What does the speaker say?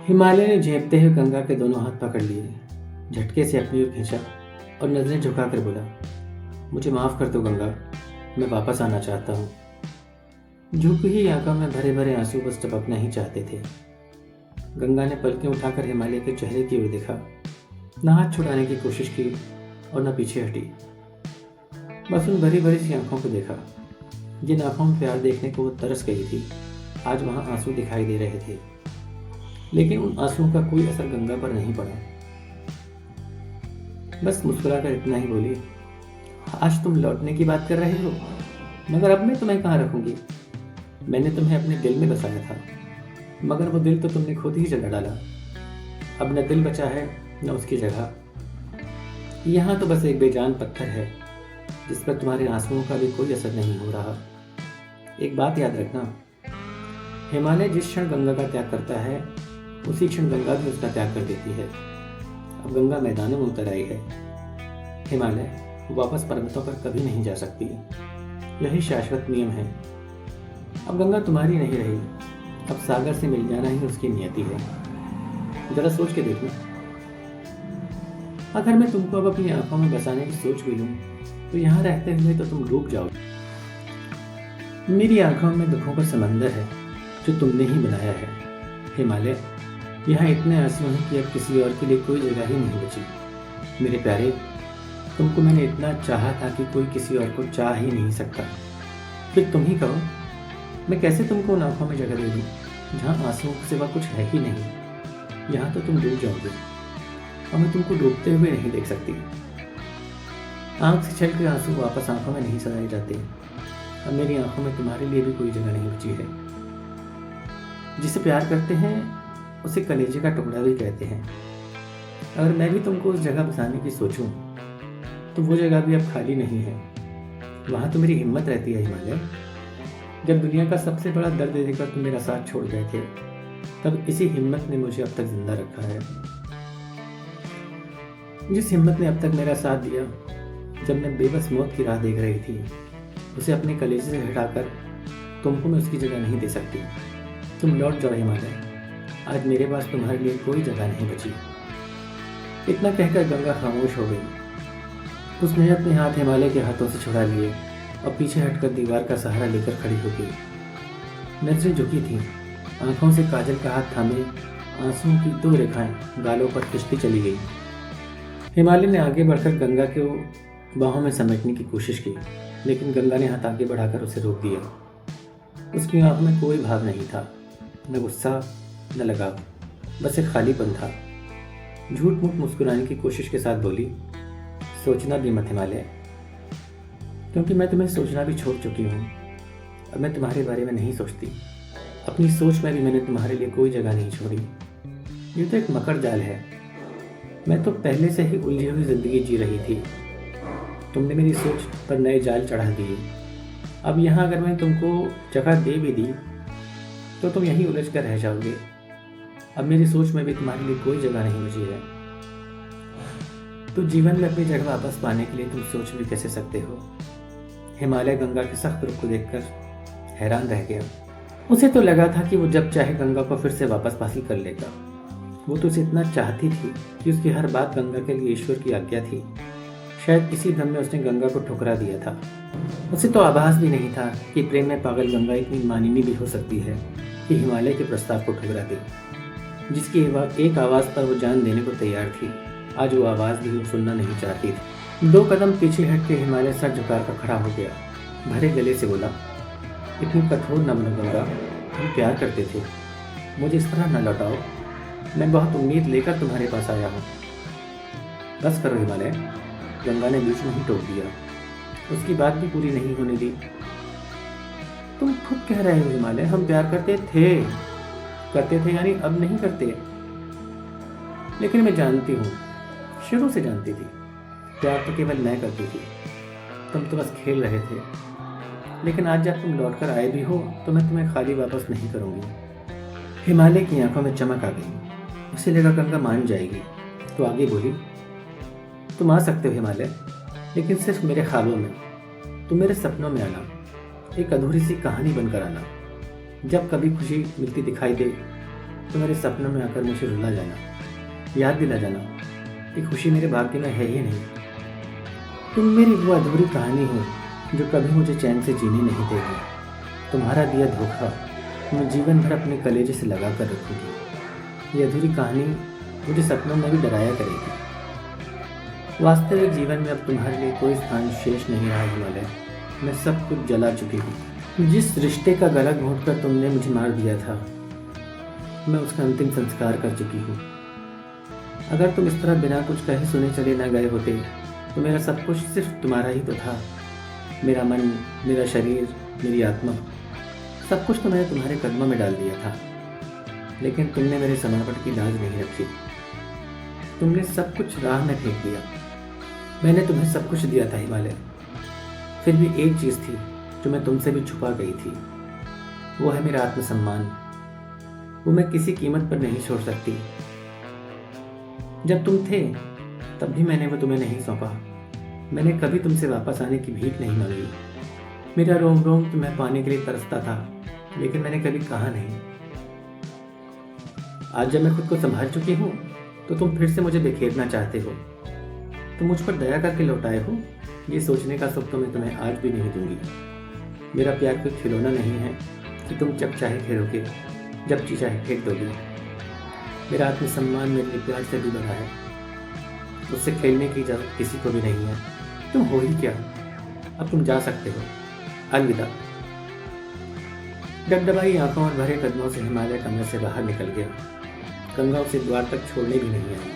हिमालय ने झेपते हुए गंगा के दोनों हाथ पकड़ लिए, झटके से अपनी ओर खींचा और नजरें झुकाकर बोला, मुझे माफ कर दो गंगा, मैं वापस आना चाहता हूँ। झुकी ही आंखों में भरे भरे आंसू बस टपकना ही चाहते थे। गंगा ने पलकें उठाकर हिमालय के चेहरे की ओर देखा, न हाथ छुड़ाने की कोशिश की और न पीछे हटी। बस उन भरी भरी सी आंखों को देखा, जिन आंखों में प्यार देखने को वो तरस गई थी। आज वहां आंसू दिखाई दे रहे थे, लेकिन उन आंसुओं का कोई असर गंगा पर नहीं पड़ा। बस मुस्कुराकर इतना ही बोली, आज तुम लौटने की बात कर रहे हो, मगर अब मैं तुम्हें कहाँ रखूंगी। मैंने तुम्हें अपने दिल में बसाया था, मगर वो दिल तो तुमने खुद ही जला डाला। अब न दिल बचा है न उसकी जगह। यहाँ तो बस एक बेजान पत्थर है, जिस पर तुम्हारे आंसुओं का भी कोई असर नहीं हो रहा। एक बात याद रखना, हिमालय जिस क्षण गंगा का त्याग करता है, उसी क्षण गंगा भी उसका त्याग कर देती है। अब गंगा मैदानों में उतर आई है। हिमालय वापस पर्वतों पर कभी नहीं जा सकती, यही शाश्वत नियम है। अब गंगा तुम्हारी नहीं रही, अब सागर से मिल जाना ही उसकी नियति है। जरा सोच के देखना, अगर मैं तुमको अब अपनी आंखों में बसाने की सोच भी लूं, तो यहाँ रहते हुए तो तुम डूब जाओगे। मेरी आंखों में दुखों का समंदर है, जो तुमने ही बनाया है। हिमालय, यहाँ इतने आंसू हैं कि अब किसी और के लिए कोई जगह ही नहीं बची। मेरे प्यारे, तुमको मैंने इतना चाहा था कि कोई किसी और को चाह ही नहीं सकता। फिर तुम ही कहो, मैं कैसे तुमको उन आंखों में जगह दे दूँ, जहाँ आंसुओं के सिवा कुछ है ही नहीं। यहाँ तो तुम डूब जाओगे और मैं तुमको डूबते हुए नहीं देख सकती। आंख से छलके आंसू वापस आंखों में नहीं सजाए जाते। अब मेरी आंखों में तुम्हारे लिए भी कोई जगह नहीं बची है। जिसे प्यार करते हैं उसे कलेजे का टुकड़ा भी कहते हैं। अगर मैं भी तुमको उस जगह बसाने की सोचूं, तो वो जगह भी अब खाली नहीं है। वहां तो मेरी हिम्मत रहती है हिमालय। जब दुनिया का सबसे बड़ा दर्द देकर तुम मेरा साथ छोड़ गए थे, तब इसी हिम्मत ने मुझे अब तक जिंदा रखा है। जिस हिम्मत ने अब तक मेरा साथ दिया, जब मैं बेबस मौत की राह देख रही थी, उसे अपने कलेजे से हटाकर तुमको मैं उसकी जगह नहीं दे सकती। तुम लौट जाओ हिमालय, आज मेरे पास तुम्हारे लिए कोई जगह नहीं बची। इतना कहकर गंगा खामोश हो गई। उसने अपने हाथ हिमालय के हाथों से छुड़ा लिए और पीछे हटकर दीवार का सहारा लेकर खड़ी हो गई। नजरें झुकी थीं, आंखों से काजल का हाथ थामे आंसुओं की 2 रेखाएं गालों पर खिंचती चली गई। हिमालय ने आगे बढ़कर गंगा को बाहों में समेटने की कोशिश की, लेकिन गंगा ने हाथ आगे बढ़ाकर उसे रोक दिया। उसकी आंख में कोई भाव नहीं था, न गुस्सा न लगाव, बस एक खालीपन था। झूठ मूठ मुस्कुराने की कोशिश के साथ बोली, सोचना भी मत हिमालय, क्योंकि मैं तुम्हें सोचना भी छोड़ चुकी हूँ। अब मैं तुम्हारे बारे में नहीं सोचती। अपनी सोच में भी मैंने तुम्हारे लिए कोई जगह नहीं छोड़ी। ये तो एक मकर जाल है। मैं तो पहले से ही उलझी हुई जिंदगी जी रही थी। तुमने मेरी सोच पर नए जाल चढ़ा दिए। अब यहाँ अगर मैं तुमको जगह दे भी दी, तो तुम यहीं उलझ कर रह जाओगे। अब मेरी सोच में भी तुम्हारे लिए कोई जगह नहीं बची है। तो जीवन में अपनी जगह वापस पाने के लिए तुम सोच भी कैसे सकते हो। हिमालय गंगा के सख्त रुख को देखकर हैरान रह गया। उसे तो लगा था कि वो जब चाहे गंगा को फिर से वापस हासिल कर लेगा। वो तो उसे इतना चाहती थी कि उसकी हर बात गंगा के लिए ईश्वर की आज्ञा थी। शायद इसी भ्रम में उसने गंगा को ठुकरा दिया था। उसे तो आभास भी नहीं था कि प्रेम में पागल गंगा इतनी मानिनी भी हो सकती है कि हिमालय के प्रस्ताव को ठुकरा दे। जिसकी एक आवाज़ पर वो जान देने को तैयार थी, आज वो आवाज़ भी वो सुनना नहीं चाहती थी। 2 कदम पीछे हट के हिमालय सर झुकाकर खड़ा हो गया। भरे गले से बोला, इतनी कठोर न बनो गंगा, हम प्यार करते थे, मुझे इस तरह न लौटाओ। मैं बहुत उम्मीद लेकर तुम्हारे पास आया हूँ। बस करो हिमालय, गंगा ने बीच में ही टोक दिया। उसकी बात भी पूरी नहीं होने दी। तुम खुद कह रहे हो हिमालय, हम प्यार करते थे यानी अब नहीं करते। लेकिन मैं जानती हूँ, शुरू से जानती थी, प्यार तो केवल मैं करती थी, तुम तो बस खेल रहे थे। लेकिन आज जब तुम लौट कर आए भी हो, तो मैं तुम्हें खाली वापस नहीं करूँगी। हिमालय की आंखों में चमक आ गई। उसे लगा गंगा मान जाएगी, तो आगे बोली, तुम आ सकते हो हिमालय, लेकिन सिर्फ मेरे ख्वाबों में। तुम मेरे सपनों में आना, एक अधूरी सी कहानी बनकर आना। जब कभी खुशी मिलती दिखाई दे, तो मेरे सपनों में आकर मुझे रुला जाना, याद दिला जाना कि खुशी मेरे भाग्य में है ही नहीं। तुम मेरी वो अधूरी कहानी हो जो कभी मुझे चैन से जीने नहीं देगी। तुम्हारा दिया धोखा मैं जीवन भर अपने कलेजे से लगा कर रखूँगी। ये अधूरी कहानी मुझे सपनों में भी डराया करेगी। वास्तविक जीवन में अब तुम्हारे लिए कोई स्थान शेष नहीं रहा हिमालय। मैं सब कुछ जला चुकी हूँ। जिस रिश्ते का गला घोंटकर तुमने मुझे मार दिया था, मैं उसका अंतिम संस्कार कर चुकी हूँ। अगर तुम इस तरह बिना कुछ कहे सुने चले न गए होते तो मेरा सब कुछ सिर्फ तुम्हारा ही तो था। मेरा मन, मेरा शरीर, मेरी आत्मा, सब कुछ तो मैंने तुम्हारे कदमों में डाल दिया था। लेकिन तुमने मेरे समर्पण की लाज नहीं रखी। तुमने सब कुछ राह में फेंक दिया। मैंने तुम्हें सब कुछ दिया था हिमालय। फिर भी एक चीज़ थी जो मैं तुमसे भी छुपा गई थी। वो है मेरा आत्मसम्मान। वो मैं किसी कीमत पर नहीं छोड़ सकती। जब तुम थे तब भी मैंने वो तुम्हें नहीं सौंपा। मैंने कभी तुमसे वापस आने की भीख नहीं मांगी। मेरा रोम रोम तुम्हें पाने के लिए तरसता था, लेकिन मैंने कभी कहा नहीं। आज जब मैं खुद को संभाल चुकी हूँ तो तुम फिर से मुझे बिखेरना चाहते हो। तुम मुझ पर दया करके लौटाए हो, ये सोचने का सुख तो मैं तुम्हें आज भी नहीं दूंगी। मेरा प्यार कोई खिलौना नहीं है कि तुम जब चाहे खेलोगे, जब जी चाहे फेंक दोगे। मेरा आत्मसम्मान मेरे प्यार से भी बड़ा है। उससे खेलने की इजाज़त किसी को भी नहीं है। तुम हो ही क्या, अब तुम जा सकते हो। अलविदा। डबडबाई आंखों और भरे कदमों से हिमालय कमरे से बाहर निकल गया। गंगा उसे द्वार तक छोड़ने भी नहीं आई।